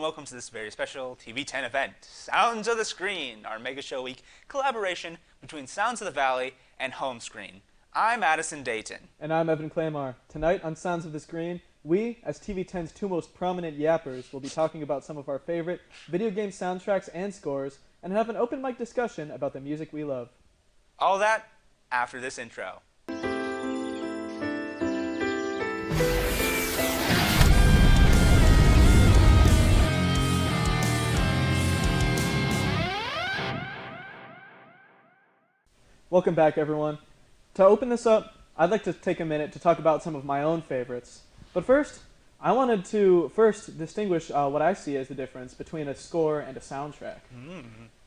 and welcome to this very special TV10 event, Sounds of the Screen, our Mega Show Week collaboration between Sounds of the Valley and Homescreen. I'm Addison Dayton. And I'm Evan Claymore. Tonight on Sounds of the Screen, we, as TV10's two most prominent yappers, will be talking about some of our favorite video game soundtracks and scores, and have an open mic discussion about the music we love. All that after this intro. Welcome back, everyone. To open this up, I'd like to take a minute to talk about some of my own favorites. But first, I wanted to distinguish what I see as the difference between a score and a soundtrack.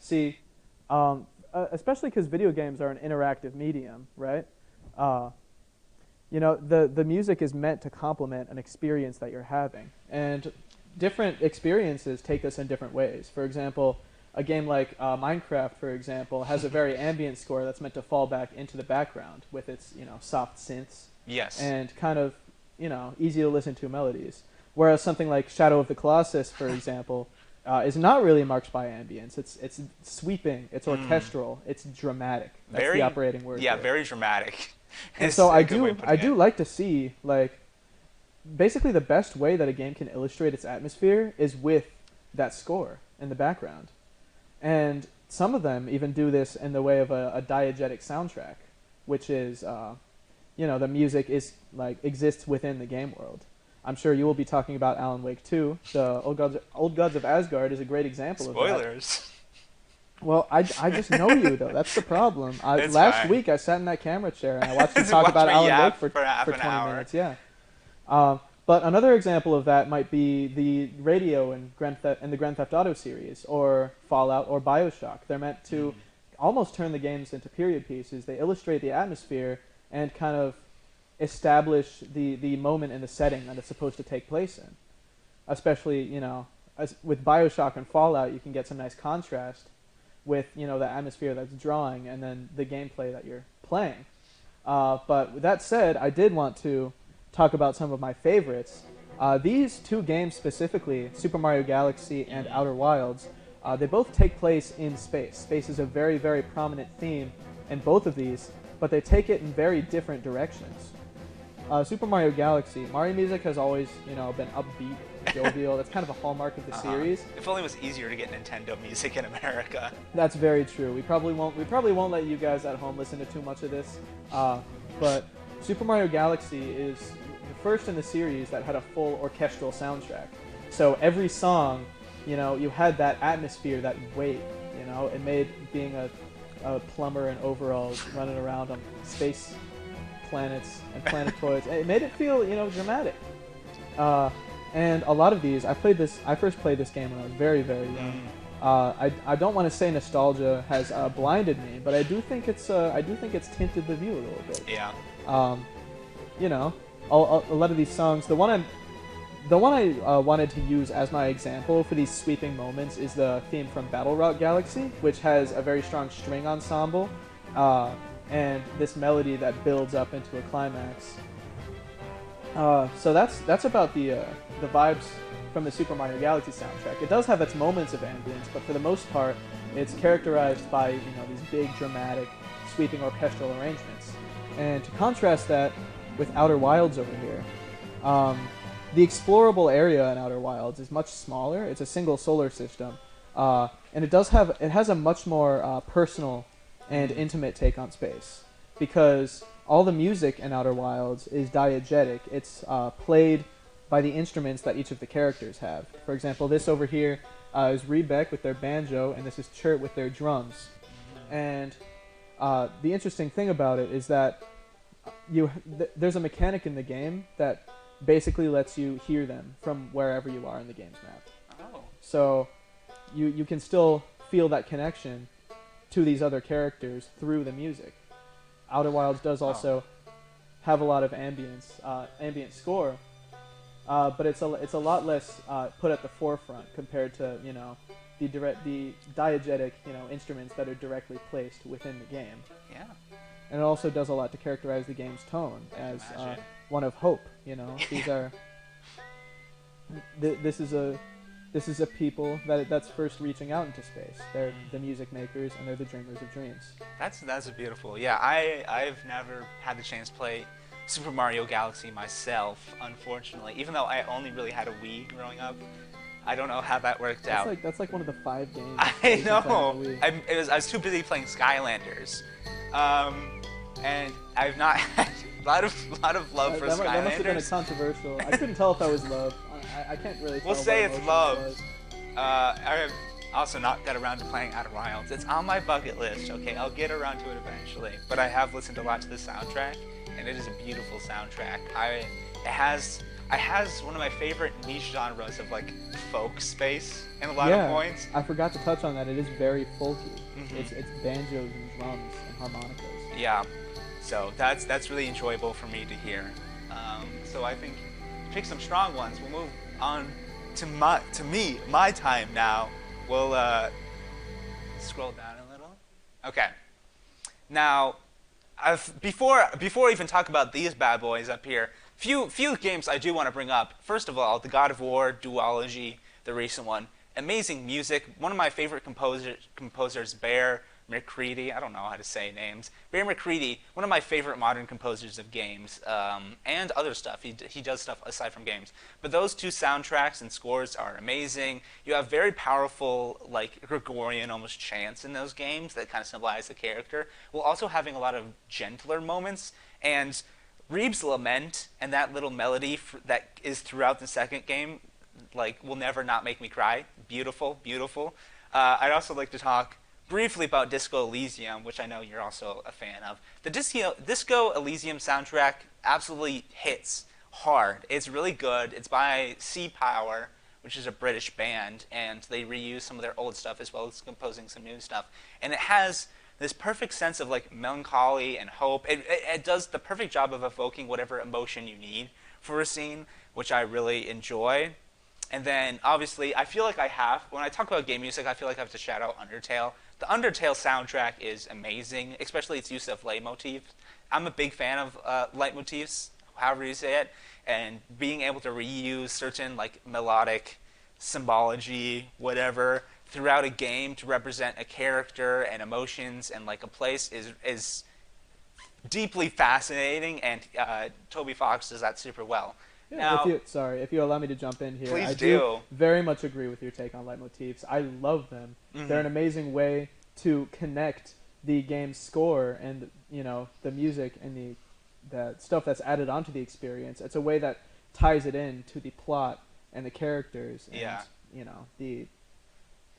See, especially because video games are an interactive medium, right? The music is meant to complement an experience that you're having. And different experiences take us in different ways. For example, a game like Minecraft, for example, has a very ambient score that's meant to fall back into the background with its, soft synths. Yes. And kind of, easy to listen to melodies. Whereas something like Shadow of the Colossus, for example, is not really marked by ambience. It's sweeping, it's orchestral, it's dramatic. That's the operating word. Yeah, there. Very dramatic. And so I do like to see, basically the best way that a game can illustrate its atmosphere is with that score in the background. And some of them even do this in the way of a diegetic soundtrack, which is, the music exists within the game world. I'm sure you will be talking about Alan Wake 2. The Old Gods of Asgard is a great example of that. Spoilers. Well, I just know you, though. That's the problem. Last week, I sat in that camera chair and I watched you talk about Alan Wake for 20 minutes. Yeah. But another example of that might be the radio in the Grand Theft Auto series, or Fallout, or BioShock. They're meant to almost turn the games into period pieces. They illustrate the atmosphere and kind of establish the moment and the setting that it's supposed to take place in. Especially, with BioShock and Fallout, you can get some nice contrast with, the atmosphere that's drawing and then the gameplay that you're playing. But with that said, I did want to talk about some of my favorites. These two games specifically, Super Mario Galaxy and Outer Wilds, they both take place in space. Space is a very, very prominent theme in both of these, but they take it in very different directions. Super Mario Galaxy, Mario music has always, been upbeat, jovial. That's kind of a hallmark of the series. If only it was easier to get Nintendo music in America. That's very true. We probably won't let you guys at home listen to too much of this. But Super Mario Galaxy is the first in the series that had a full orchestral soundtrack. So every song, you had that atmosphere, that weight. It made being a plumber in overalls running around on space planets and planetoids. It made it feel, dramatic. And a lot of these, I first played this game when I was very, very young. I don't want to say nostalgia has blinded me, but I do think it's tinted the view a little bit. Yeah. A lot of these songs. The one I wanted to use as my example for these sweeping moments is the theme from Battle Rock Galaxy, which has a very strong string ensemble, and this melody that builds up into a climax. So that's about the vibes from the Super Mario Galaxy soundtrack. It does have its moments of ambience, but for the most part, it's characterized by these big, dramatic, sweeping orchestral arrangements. And to contrast that with Outer Wilds over here, the explorable area in Outer Wilds is much smaller. It's a single solar system, and it has a much more personal and intimate take on space, because all the music in Outer Wilds is diegetic. It's played by the instruments that each of the characters have. For example, this over here is Rebek with their banjo, and this is Chert with their drums. And the interesting thing about it is that there's a mechanic in the game that basically lets you hear them from wherever you are in the game's map. Oh. So you can still feel that connection to these other characters through the music. Outer Wilds does also have a lot of ambient score, but it's a lot less put at the forefront compared to the diegetic instruments that are directly placed within the game. Yeah. And it also does a lot to characterize the game's tone as one of hope. These are this is a this is a people that's first reaching out into space. They're the music makers and they're the dreamers of dreams. That's beautiful. Yeah, I've never had the chance to play Super Mario Galaxy myself, unfortunately. Even though I only really had a Wii growing up, I don't know how that worked out. That's like one of the 5 games. I know. I was too busy playing Skylanders, and I've not had a lot of love for Skylanders. That must have been a controversial. I couldn't tell if that was love. I can't really tell. We'll say it's love. It I have also not got around to playing Outer Wilds. It's on my bucket list. Okay, I'll get around to it eventually. But I have listened a lot to the soundtrack, and it is a beautiful soundtrack. It has one of my favorite niche genres of like folk space in a lot of points. I forgot to touch on that. It is very folky. It's banjos and drums and harmonicas. Yeah, so that's really enjoyable for me to hear. So I think pick some strong ones. We'll move on to my time now. We'll scroll down a little. Okay. Now, before I even talk about these bad boys up here, few games I do want to bring up. First of all, the God of War duology, the recent one. Amazing music. One of my favorite composers, Bear McCready. I don't know how to say names. Bear McCready, one of my favorite modern composers of games, and other stuff. He does stuff aside from games. But those 2 soundtracks and scores are amazing. You have very powerful, like Gregorian almost chants in those games that kind of symbolize the character, while also having a lot of gentler moments. And Reeves' lament and that little melody that is throughout the second game, like, will never not make me cry. Beautiful, beautiful. I'd also like to talk briefly about Disco Elysium, which I know you're also a fan of. The Disco Elysium soundtrack absolutely hits hard. It's really good. It's by Sea Power, which is a British band, and they reuse some of their old stuff as well as composing some new stuff. And it has this perfect sense of like melancholy and hope. It does the perfect job of evoking whatever emotion you need for a scene, which I really enjoy. And then, obviously, I feel like when I talk about game music, I feel like I have to shout out Undertale. The Undertale soundtrack is amazing, especially its use of leitmotifs. I'm a big fan of leitmotifs, however you say it, and being able to reuse certain like melodic symbology, whatever, throughout a game to represent a character and emotions and like a place is deeply fascinating, and Toby Fox does that super well. Yeah, now, if you allow me to jump in here, please I do very much agree with your take on leitmotifs. I love them. They're an amazing way to connect the game's score and the music and the stuff that's added onto the experience. It's a way that ties it in to the plot and the characters and the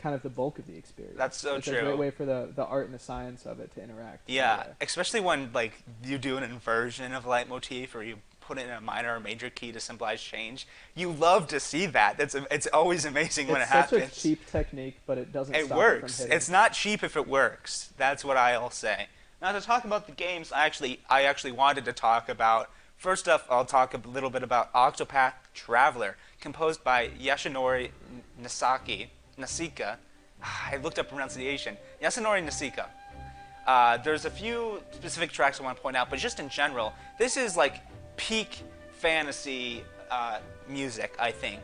kind of the bulk of the experience. That's so it's true. It's a great way for the art and the science of it to interact. Yeah, especially when like you do an inversion of leitmotif or you put it in a minor or major key to symbolize change. You love to see that. It's always amazing when it happens. It's such a cheap technique, but it doesn't it stop works. it from hitting. It's not cheap if it works. That's what I'll say. Now to talk about the games, I actually wanted to talk about. First off, I'll talk a little bit about Octopath Traveler, composed by Yasunori Nishika. I looked up pronunciation. Yasunori Nishika. There's a few specific tracks I want to point out, but just in general, this is like peak fantasy music, I think.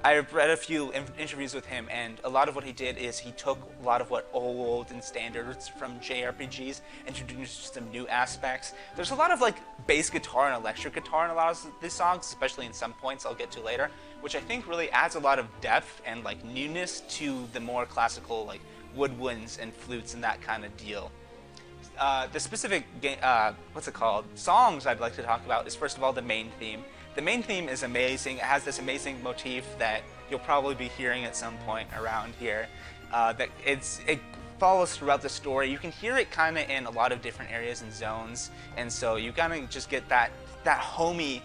I've read a few interviews with him, and a lot of what he did is he took a lot of what old and standards from JRPGs and introduced some new aspects. There's a lot of like bass guitar and electric guitar in a lot of these songs, especially in some points I'll get to later, which I think really adds a lot of depth and like newness to the more classical like woodwinds and flutes and that kind of deal. The specific songs I'd like to talk about is first of all the main theme. The main theme is amazing. It has this amazing motif that you'll probably be hearing at some point around here. It follows throughout the story. You can hear it kind of in a lot of different areas and zones, and so you kind of just get that homey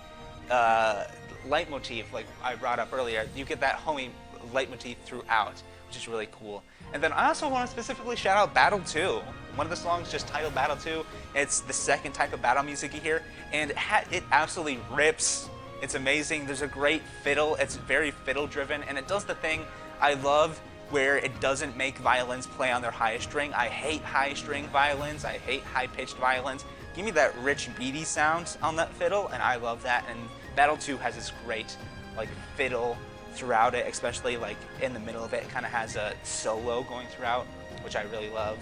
leitmotif, like I brought up earlier. You get that homey leitmotif throughout, which is really cool. And then I also want to specifically shout out Battle 2. One of the songs just titled Battle 2. It's the second type of battle music you hear, and it absolutely rips. It's amazing. There's a great fiddle. It's very fiddle driven, and it does the thing I love where it doesn't make violins play on their highest string. I hate high string violins. I hate high pitched violins. Give me that rich beady sound on that fiddle, and I love that. And Battle 2 has this great like fiddle throughout it, especially like in the middle of it. It kind of has a solo going throughout, which I really love.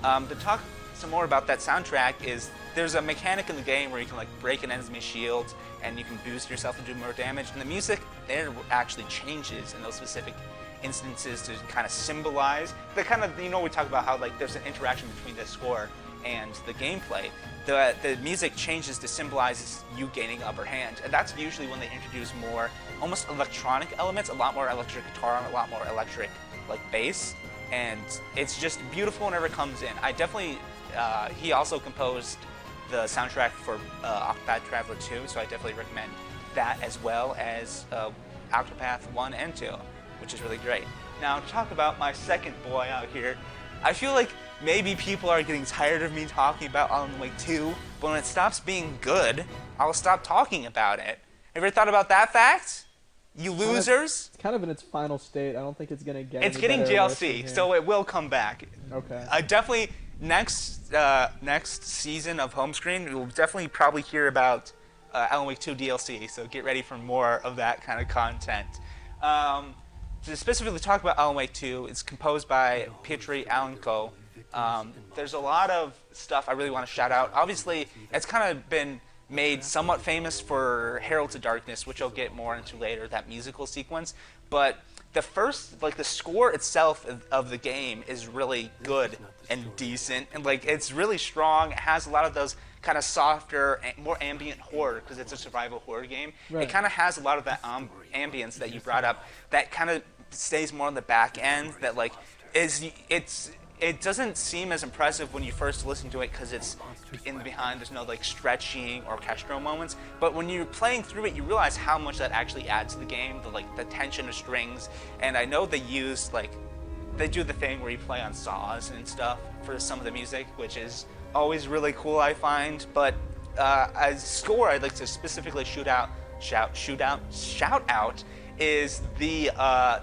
To talk some more about that soundtrack is there's a mechanic in the game where you can like break an enemy's shield and you can boost yourself and do more damage. And the music there actually changes in those specific instances to kind of symbolize the kind of, you know, we talk about how like there's an interaction between the score and the gameplay. The music changes to symbolize you gaining upper hand, and that's usually when they introduce more almost electronic elements, a lot more electric guitar and a lot more electric like bass, and it's just beautiful whenever it comes in. I definitely, he also composed the soundtrack for Octopath Traveler 2, so I definitely recommend that as well as Octopath 1 and 2, which is really great. Now to talk about my second boy out here, I feel like maybe people are getting tired of me talking about Alan Wake 2, but when it stops being good, I'll stop talking about it. Ever thought about that fact? You losers? It's kind of in its final state. I don't think it's gonna get. It's getting DLC, so it will come back. Okay. I definitely next season of Homescreen, we'll definitely probably hear about Alan Wake 2 DLC. So get ready for more of that kind of content. To specifically talk about Alan Wake 2, it's composed by Piotr Alenko. There's a lot of stuff I really want to shout out. Obviously, it's kind of been made somewhat famous for Herald to Darkness, which I'll get more into later, that musical sequence. But the first, like the score itself of the game is really good and decent, and like it's really strong. It has a lot of those kind of softer, more ambient horror because it's a survival horror game. Right. It kind of has a lot of that ambience that you brought up that kind of stays more on the back end. That like it doesn't seem as impressive when you first listen to it because it's in the behind. There's no like stretching orchestral moments, but when you're playing through it, you realize how much that actually adds to the game. The tension of strings, and I know they use they do the thing where you play on saws and stuff for some of the music, which is always really cool, I find. But as score, I'd like to specifically shout out is the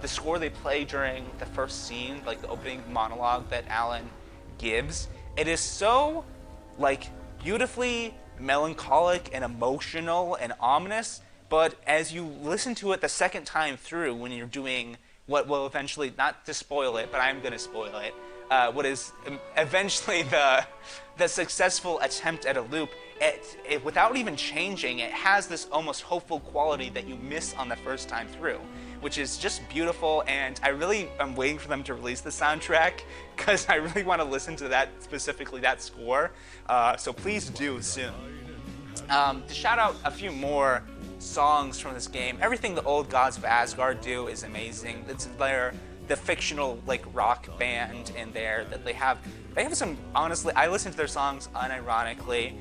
score they play during the first scene, like the opening monologue that Alan gives. It is so like beautifully melancholic and emotional and ominous, but as you listen to it the second time through, when you're doing what will eventually, not to spoil it, but I'm going to spoil it, what is eventually the successful attempt at a loop, it without even changing, it has this almost hopeful quality that you miss on the first time through, which is just beautiful. And I really am waiting for them to release the soundtrack because I really want to listen to that, specifically that score. So please do soon. To shout out a few more songs from this game, everything the Old Gods of Asgard do is amazing. It's the fictional like rock band in there that they have some, honestly, I listen to their songs unironically.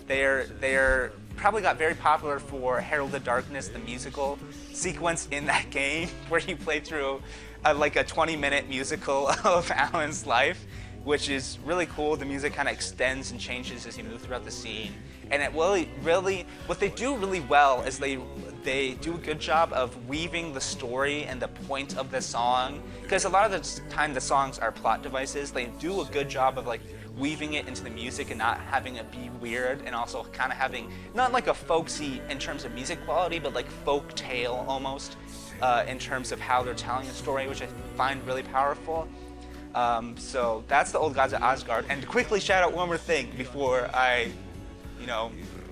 They're probably got very popular for Herald of Darkness, the musical sequence in that game where you play through like a 20-minute musical of Alan's life, which is really cool. The music kind of extends and changes as you move throughout the scene. And it really, what they do really well is they do a good job of weaving the story and the point of the song. Because a lot of the time the songs are plot devices. They do a good job of like weaving it into the music and not having it be weird, and also kind of having not like a folksy in terms of music quality, but like folk tale almost in terms of how they're telling a story, which I find really powerful. So that's the Old Gods of Asgard. And to quickly shout out one more thing before I,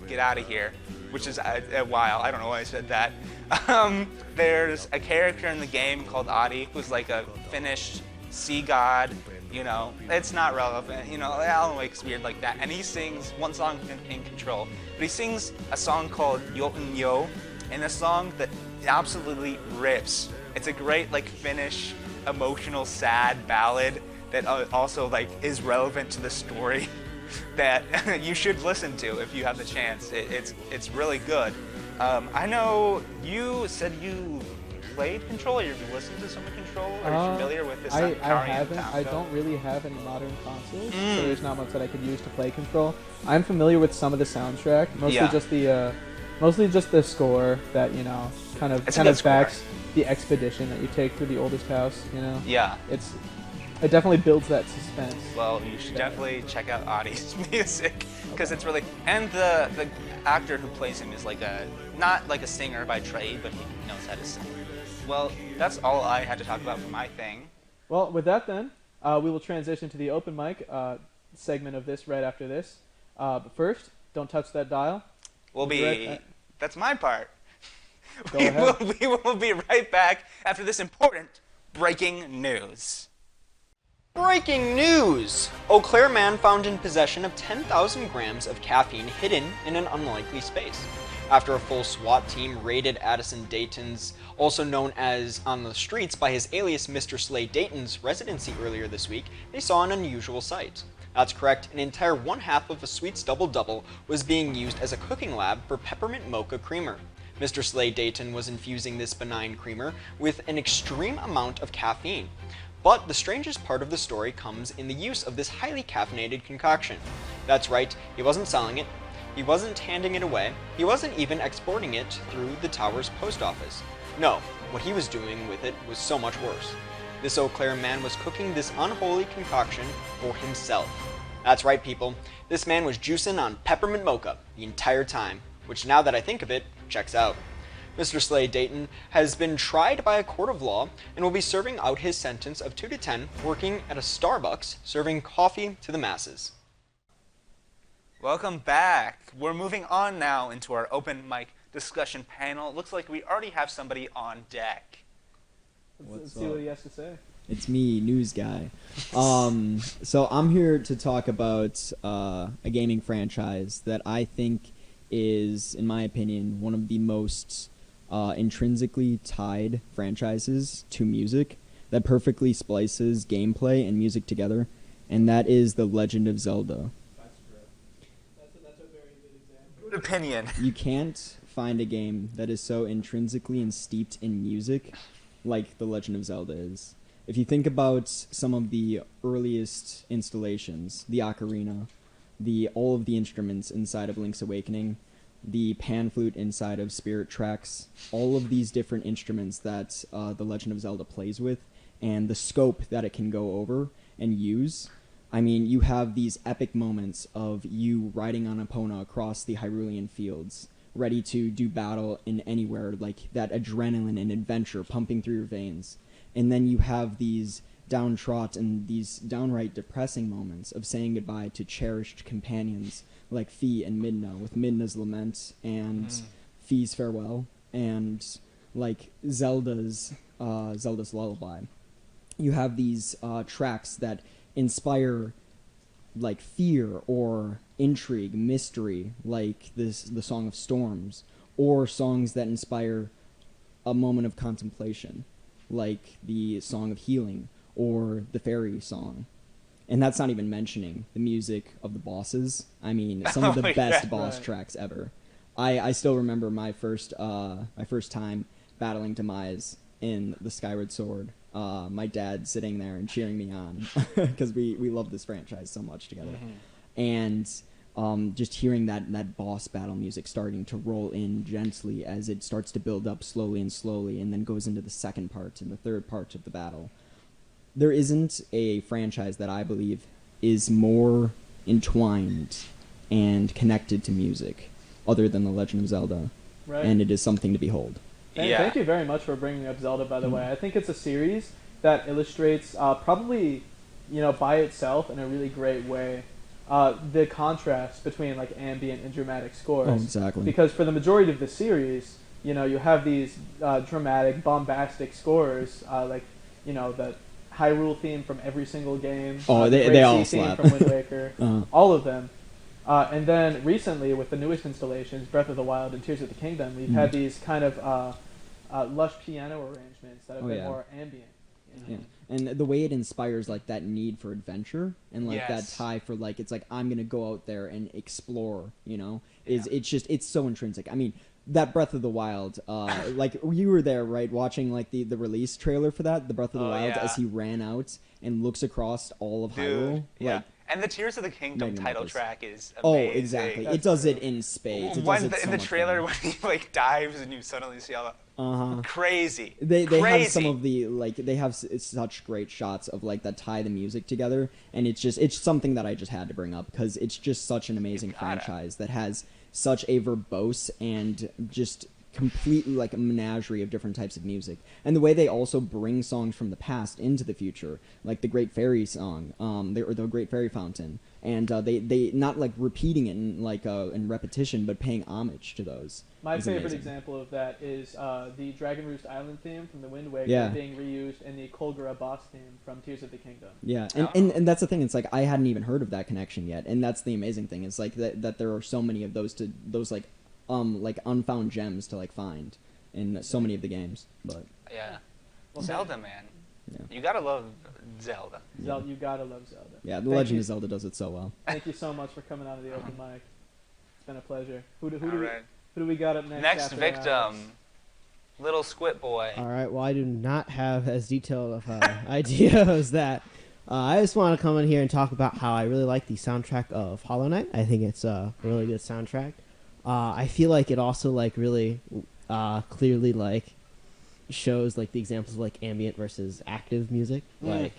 get out of here, which is a while. I don't know why I said that. There's a character in the game called Adi, who's like a Finnish sea god. It's not relevant. Alan Wake's weird like that. And he sings one song in Control, but he sings a song called Joten Jo, in a song that absolutely rips. It's a great like Finnish emotional sad ballad that also like is relevant to the story that you should listen to if you have the chance. It's really good. I know you said you played Control, or you listened to some of Control. Are you familiar with this? I haven't. I don't really have any modern consoles, so there's not much that I could use to play Control. I'm familiar with some of the soundtrack, mostly just the score that kind of backs the expedition that you take through the oldest house. Yeah. It definitely builds that suspense. Well, you should definitely check out Adi's music because it's really, and the actor who plays him is like not like a singer by trade, but he knows how to sing. Well, that's all I had to talk about for my thing. Well, with that then, we will transition to the open mic segment of this right after this. But first, don't touch that dial. That's my part. Go ahead. We will be right back after this important breaking news. Breaking news! Eau Claire man found in possession of 10,000 grams of caffeine hidden in an unlikely space. After a full SWAT team raided Addison Dayton's, also known as on the streets by his alias Mr. Slay Dayton's residency earlier this week, they saw an unusual sight. That's correct, an entire one-half of a Sweets Double-Double was being used as a cooking lab for peppermint mocha creamer. Mr. Slay Dayton was infusing this benign creamer with an extreme amount of caffeine. But the strangest part of the story comes in the use of this highly caffeinated concoction. That's right, he wasn't selling it, he wasn't handing it away, he wasn't even exporting it through the tower's post office. No, what he was doing with it was so much worse. This Eau Claire man was cooking this unholy concoction for himself. That's right, people, this man was juicing on peppermint mocha the entire time, which now that I think of it, checks out. Mr. Slay Dayton has been tried by a court of law and will be serving out his sentence of 2 to 10 working at a Starbucks serving coffee to the masses. Welcome back. We're moving on now into our open mic discussion panel. It looks like we already have somebody on deck. Let's see what he has to say. It's me, news guy. So I'm here to talk about a gaming franchise that I think is, in my opinion, one of the most intrinsically tied franchises to music that perfectly splices gameplay and music together, and that is The Legend of Zelda. That's true. That's a very good example. Good opinion. You can't find a game that is so intrinsically and steeped in music like The Legend of Zelda is. If you think about some of the earliest installations, the ocarina, all of the instruments inside of Link's Awakening, the pan flute inside of Spirit Tracks, all of these different instruments that The Legend of Zelda plays with, and the scope that it can go over and use. I mean, you have these epic moments of you riding on Epona across the Hyrulean fields, ready to do battle in anywhere, like that adrenaline and adventure pumping through your veins. And then you have these downtrodden and these downright depressing moments of saying goodbye to cherished companions like Fi and Midna, with Midna's lament and Fi's farewell, and like Zelda's lullaby. You have these tracks that inspire like fear or intrigue, mystery, like the Song of Storms, or songs that inspire a moment of contemplation, like the Song of Healing or the Fairy Song. And that's not even mentioning the music of the bosses. I mean, some of the best boss tracks ever. I still remember my first time battling Demise in the Skyward Sword. My dad sitting there and cheering me on because we love this franchise so much together. And just hearing that boss battle music starting to roll in gently as it starts to build up slowly and then goes into the second part and the third part of the battle. There isn't a franchise that I believe is more entwined and connected to music other than The Legend of Zelda. Right. And it is something to behold. Thank you very much for bringing up Zelda, by the way. I think it's a series that illustrates, probably, by itself in a really great way, the contrast between like ambient and dramatic scores. Oh, exactly. Because for the majority of the series, you have these dramatic, bombastic scores, like the Hyrule theme from every single game. Oh, they all slap. Theme from Wind Waker, all of them. And then recently, with the newest installations, Breath of the Wild and Tears of the Kingdom, we've had these kind of lush piano arrangements that have been more ambient. Yeah. And the way it inspires like that need for adventure and like that tie for like it's like I'm gonna go out there and explore, it's so intrinsic. I mean, that Breath of the Wild, like you were there, right, watching like the release trailer for that, the Breath of the Wild, as he ran out and looks across all of Hyrule. Yeah. And the Tears of the Kingdom title track is amazing. Oh, exactly. It does it in spades. In the trailer when he like dives and you suddenly see all that. Crazy. They have some of the they have such great shots of like that tie the music together, and it's something that I just had to bring up because it's just such an amazing franchise that has such a verbose and just completely like a menagerie of different types of music, and the way they also bring songs from the past into the future, like the Great Fairy song, or the Great Fairy Fountain, and they not like repeating it in repetition, but paying homage to those. My It's favorite amazing. example of that is the Dragon Roost Island theme from the Wind Waker Yeah. being reused in the Kolgara boss theme from Tears of the Kingdom. Yeah, and that's the thing. It's like I hadn't even heard of that connection yet, and that's the amazing thing. It's like that there are so many of those like unfound gems to like find in so many of the games. But Yeah. Well, Zelda, man. Yeah. You gotta love Zelda. Zelda, you gotta love Zelda. yeah, the Thank Legend you. of Zelda does it so well. Thank you so much for coming on to the open mic. It's been a pleasure. Who do All right. we got up next? Next after victim, Alex? little Squid Boy. All right. Well, I do not have as detailed of an idea as that. I just want to come in here and talk about how I really like the soundtrack of Hollow Knight. I think it's a really good soundtrack. I feel like it also like really clearly like shows like the examples of like ambient versus active music. Like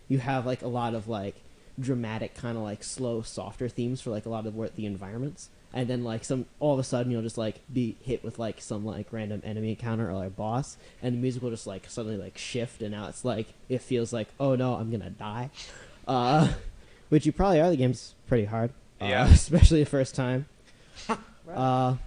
you have like a lot of like dramatic kind of like slow, softer themes for like a lot of the environments. And then like all of a sudden you'll just like be hit with like some like random enemy encounter or like boss, and the music will just like suddenly like shift, and now it's like it feels like, oh no, I'm gonna die, which you probably are. The game's pretty hard, Yeah. especially the first time. Right.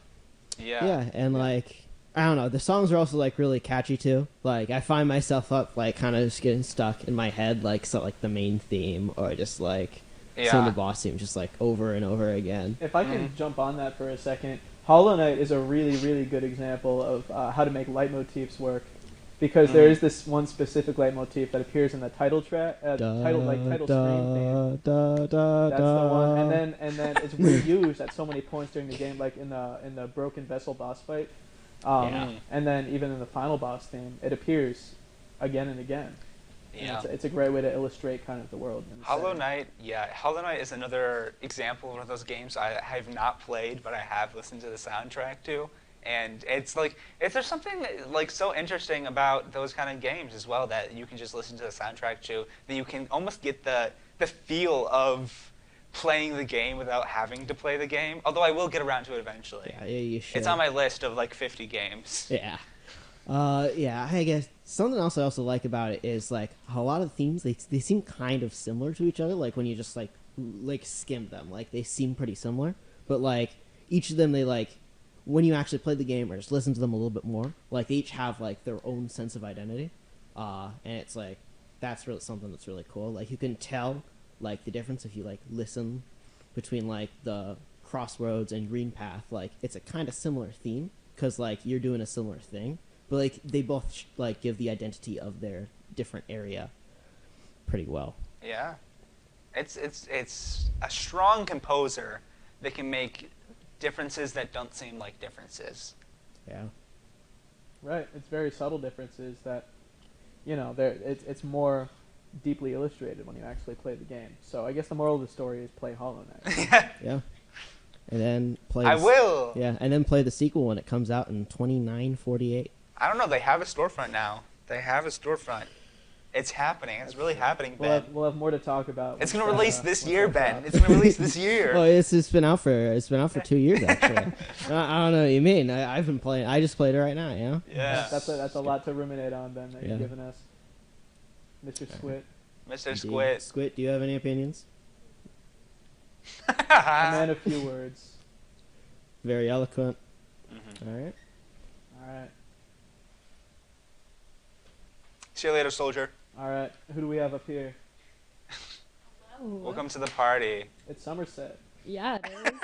Yeah, and like I don't know, the songs are also like really catchy too. Like I find myself up like kind of just getting stuck in my head, like the main theme or just like some of the boss theme just like over and over again. If I can jump on that for a second, Hollow Knight is a really, really good example of how to make leitmotifs work, because there is this one specific leitmotif that appears in the title track, title screen theme. That's the one, and then it's reused at so many points during the game, like in the Broken Vessel boss fight, and then even in the final boss theme, it appears again and again. Yeah. It's a great way to illustrate kind of the world. and the Hollow setting. Knight, Hollow Knight is another example of one of those games I have not played, but I have listened to the soundtrack to. And it's like, there's something like so interesting about those kind of games as well, that you can just listen to the soundtrack to, that you can almost get the feel of playing the game without having to play the game. Although I will get around to it eventually. Yeah, you should. It's on my list of like 50 games. Yeah. Yeah, I guess something else I also like about it is like a lot of themes they seem kind of similar to each other. Like when you just like skim them, like they seem pretty similar. But like each of them, they like when you actually play the game or just listen to them a little bit more, like they each have like their own sense of identity. And it's like that's really something that's really cool. Like you can tell like the difference if you like listen between like the Crossroads and Green Path. Like it's a kind of similar theme because like you're doing a similar thing. But like they both like give the identity of their different area pretty well. Yeah, it's a strong composer that can make differences that don't seem like differences. Yeah. Right, it's very subtle differences that, it's more deeply illustrated when you actually play the game. So I guess the moral of the story is play Hollow Knight. Yeah. And then play. I will. Yeah, and then play the sequel when it comes out in 2948. I don't know. They have a storefront now. It's happening. It's really happening, Ben. We'll have more to talk about. It's once gonna that, release this once year, that Ben. drops. It's gonna release this year. Well, it's been out for 2 years actually. I don't know what you mean. I've been playing. I just played it right now. You know. Yeah. That's a lot to ruminate on, Ben, that Yeah. you've given us, Mr. Squid. Mr. Indeed. Squid. Squid, do you have any opinions? A man of few words. Very eloquent. Mhm. All right. All right. See you later, soldier. All right. Who do we have up here? Welcome to the party. It's Somerset. Yeah, it is. that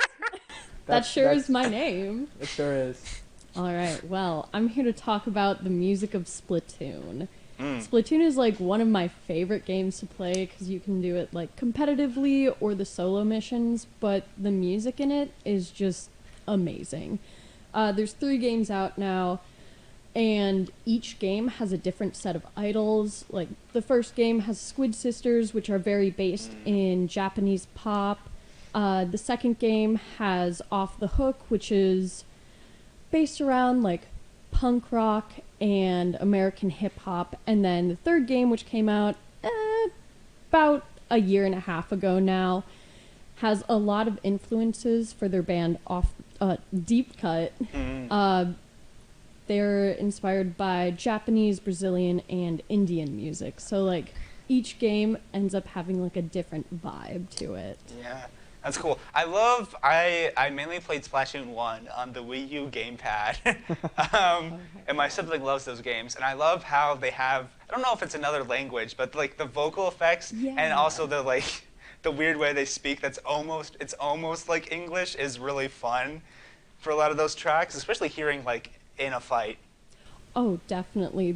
That's- sure that's- is my name. It sure is. All right, well, I'm here to talk about the music of Splatoon. Mm. Splatoon is like one of my favorite games to play because you can do it like competitively or the solo missions, but the music in it is just amazing. There's 3 games out now, and each game has a different set of idols. Like the first game has Squid Sisters, which are very based in Japanese pop. The second game has Off the Hook, which is based around like punk rock and American hip hop. And then the third game, which came out about a year and a half ago now, has a lot of influences for their band Deep Cut. they're inspired by Japanese, Brazilian, and Indian music. So like each game ends up having like a different vibe to it. Yeah, that's cool. I mainly played Splatoon 1 on the Wii U gamepad. And my sibling loves those games. And I love how they have, I don't know if it's another language, but like the vocal effects and also the like the weird way they speak it's almost like English is really fun for a lot of those tracks, especially hearing like in a fight. Oh, definitely.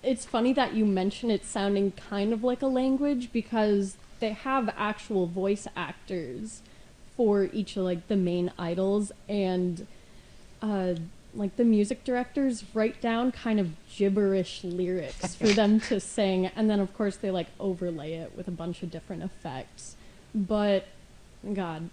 It's funny that you mention it sounding kind of like a language because they have actual voice actors for each of like the main idols, and like the music directors write down kind of gibberish lyrics for them to sing, and then of course they like overlay it with a bunch of different effects. But God,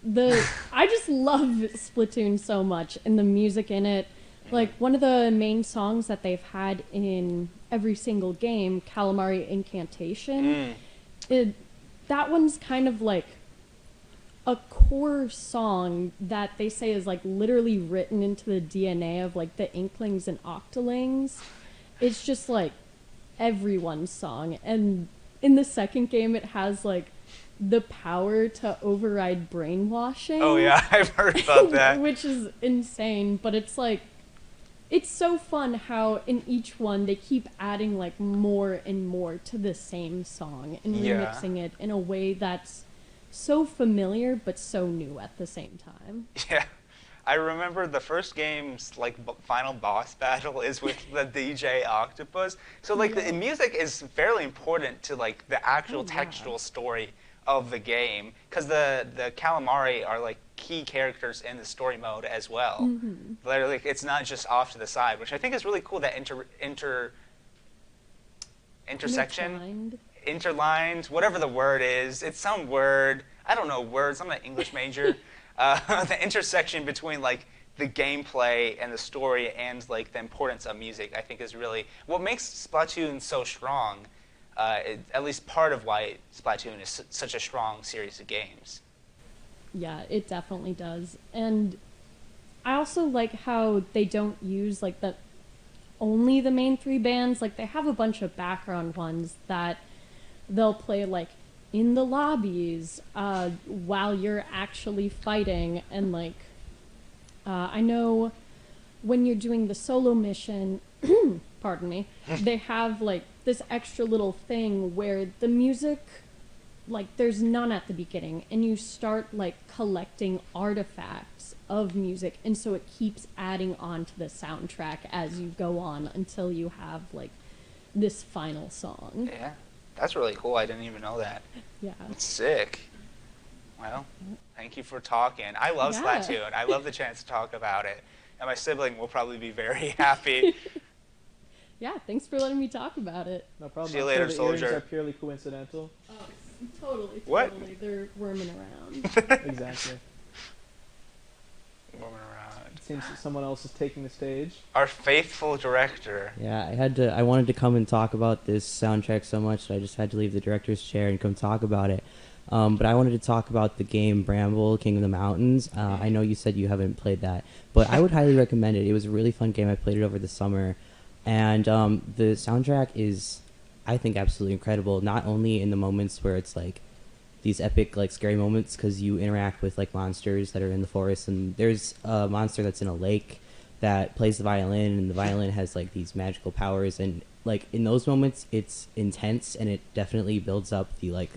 I just love Splatoon so much, and the music in it. Like, one of the main songs that they've had in every single game, Calamari Incantation, that one's kind of like a core song that they say is like literally written into the DNA of like the Inklings and Octolings. It's just like everyone's song. And in the second game, it has like the power to override brainwashing. Oh yeah, I've heard about that. Which is insane, but it's like, it's so fun how in each one they keep adding like more and more to the same song and remixing it in a way that's so familiar but so new at the same time. Yeah, I remember the first game's like final boss battle is with the DJ Octopus. So like the music is fairly important to like the actual textual story of the game, because the calamari are like key characters in the story mode as well. Like it's not just off to the side, which I think is really cool. That interlined, whatever the word is. It's some word. I don't know words. I'm an English major. The intersection between like the gameplay and the story and like the importance of music, I think is really what makes Splatoon so strong. At least part of why Splatoon is such a strong series of games. Yeah, it definitely does. And I also like how they don't use like only the main three bands. Like they have a bunch of background ones that they'll play like in the lobbies while you're actually fighting. And like I know when you're doing the solo mission, pardon me, they have like this extra little thing where the music, like there's none at the beginning, and you start like collecting artifacts of music, and so it keeps adding on to the soundtrack as you go on until you have like this final song. Yeah, that's really cool. I didn't even know that. Yeah. It's sick. Well, thank you for talking. I love Splatoon. I love the chance to talk about it. And my sibling will probably be very happy. Yeah, thanks for letting me talk about it. No problem. See you later, the soldier. earrings are purely coincidental. Oh, totally. What? They're worming around. Exactly. Moving around. It seems that someone else is taking the stage. Our faithful director. Yeah, I wanted to come and talk about this soundtrack so much that I just had to leave the director's chair and come talk about it. But I wanted to talk about the game Bramble, King of the Mountains. I know you said you haven't played that, but I would highly recommend it. It was a really fun game. I played it over the summer. And the soundtrack is, I think, absolutely incredible, not only in the moments where it's like these epic, like scary moments because you interact with like monsters that are in the forest, and there's a monster that's in a lake that plays the violin, and the violin has like these magical powers, and like in those moments it's intense, and it definitely builds up the like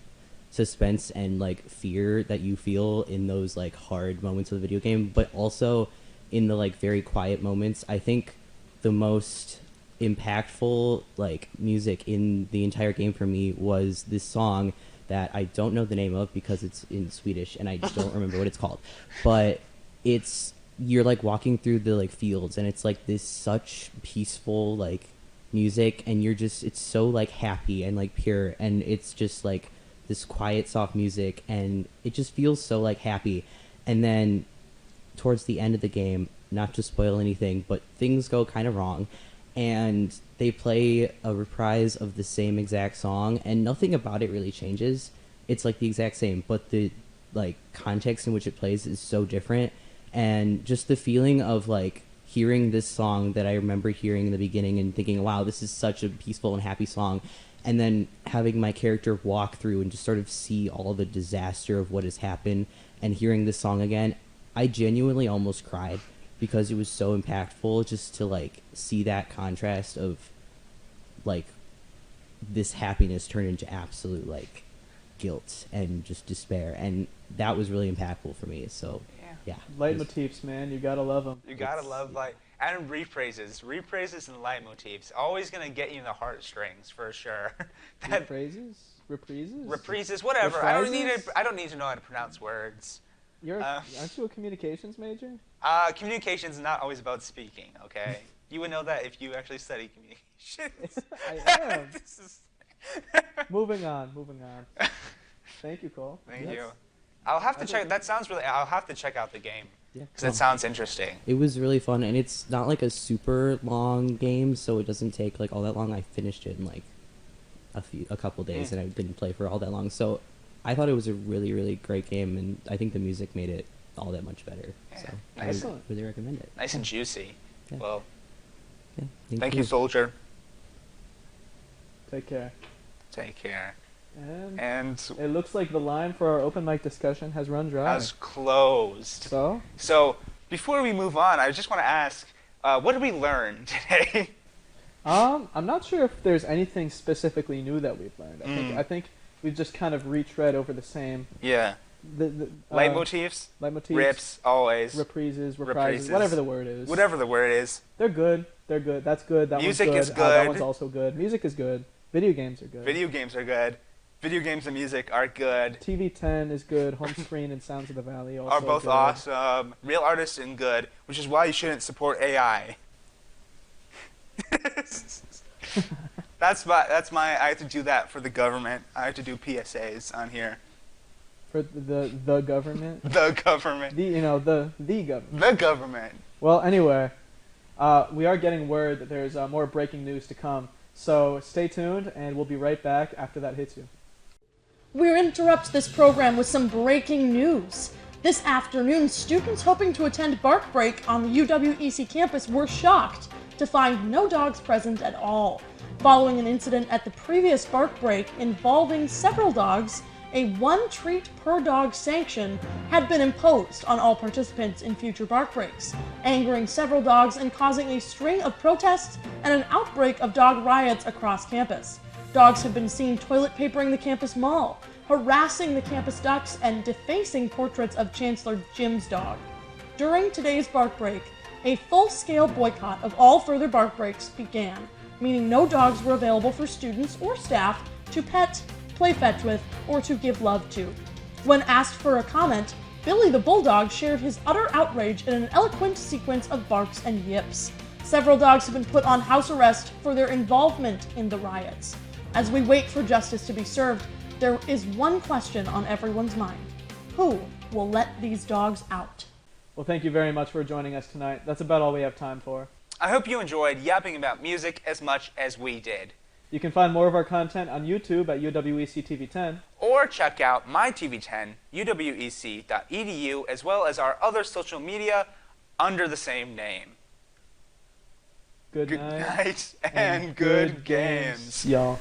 suspense and like fear that you feel in those like hard moments of the video game. But also in the like very quiet moments, I think the most impactful like music in the entire game for me was this song that I don't know the name of because it's in Swedish and I just don't remember what it's called, but you're like walking through the like fields, and it's like this such peaceful like music, and it's so like happy and like pure, and it's just like this quiet soft music, and it just feels so like happy. And then towards the end of the game, not to spoil anything, but things go kind of wrong, and they play a reprise of the same exact song, and nothing about it really changes. It's like the exact same, but the like context in which it plays is so different, and just the feeling of like hearing this song that I remember hearing in the beginning and thinking, wow, this is such a peaceful and happy song, and then having my character walk through and just sort of see all the disaster of what has happened, and hearing this song again, I genuinely almost cried because it was so impactful just to like see that contrast of like this happiness turn into absolute like guilt and just despair, and that was really impactful for me. So yeah, Leitmotifs, man, you gotta love them. You gotta love and repraises and leitmotifs. Always gonna get you in the heartstrings for sure. Reprises, whatever. I Reprises? don't need to know how to pronounce words. Aren't you a communications major? Communication is not always about speaking. Okay, you would know that if you actually study communications. I am. Moving on. Thank you, Cole. Thank you. I'll have to check. I'll have to check out the game. Yeah. Because it sounds interesting. It was really fun, and it's not like a super long game, so it doesn't take like all that long. I finished it in like a couple days, and I didn't play for all that long. So I thought it was a really, really great game, and I think the music made it all that much better. Yeah. So Nice. I would really recommend it. Nice and juicy. Yeah. Well, Yeah. thank you, soldier. Take care. Take care. And And it looks like the line for our open mic discussion has run dry. has closed. So, Before we move on, I just want to ask, what did we learn today? I'm not sure if there's anything specifically new that we've learned. I think we've just kind of retread over the same Yeah. Leitmotifs, leitmotifs, rips, always. reprises, Reprises. whatever the word is. Whatever the word is. They're good. That's good. That Music one's is good. That good. one's also good. Music is good. Video games are good. Video games are good. Video games and music are good. TV10 is good. Homescreen and Sounds of the Valley also Are both good. awesome. Real artists and good, which is why you shouldn't support AI. That's my. I have to do that for the government. I have to do PSAs on here. For the government. The government. The government. The government. Well, anyway, we are getting word that there's more breaking news to come. So stay tuned, and we'll be right back after that hits you. We'll interrupt this program with some breaking news. This afternoon, students hoping to attend Bark Break on the UWEC campus were shocked to find no dogs present at all. Following an incident at the previous Bark Break involving several dogs, a one treat per dog sanction had been imposed on all participants in future Bark Breaks, angering several dogs and causing a string of protests and an outbreak of dog riots across campus. Dogs have been seen toilet papering the campus mall, harassing the campus ducks, and defacing portraits of Chancellor Jim's dog. During today's Bark Break, a full-scale boycott of all further Bark Breaks began, meaning no dogs were available for students or staff to pet, play fetch with, or to give love to. When asked for a comment, Billy the Bulldog shared his utter outrage in an eloquent sequence of barks and yips. Several dogs have been put on house arrest for their involvement in the riots. As we wait for justice to be served, there is one question on everyone's mind. Who will let these dogs out? Well, thank you very much for joining us tonight. That's about all we have time for. I hope you enjoyed yapping about music as much as we did. You can find more of our content on YouTube at UWEC TV10. Or check out myTV10, uwec.edu, as well as our other social media under the same name. Good Good night. night and good games. Y'all.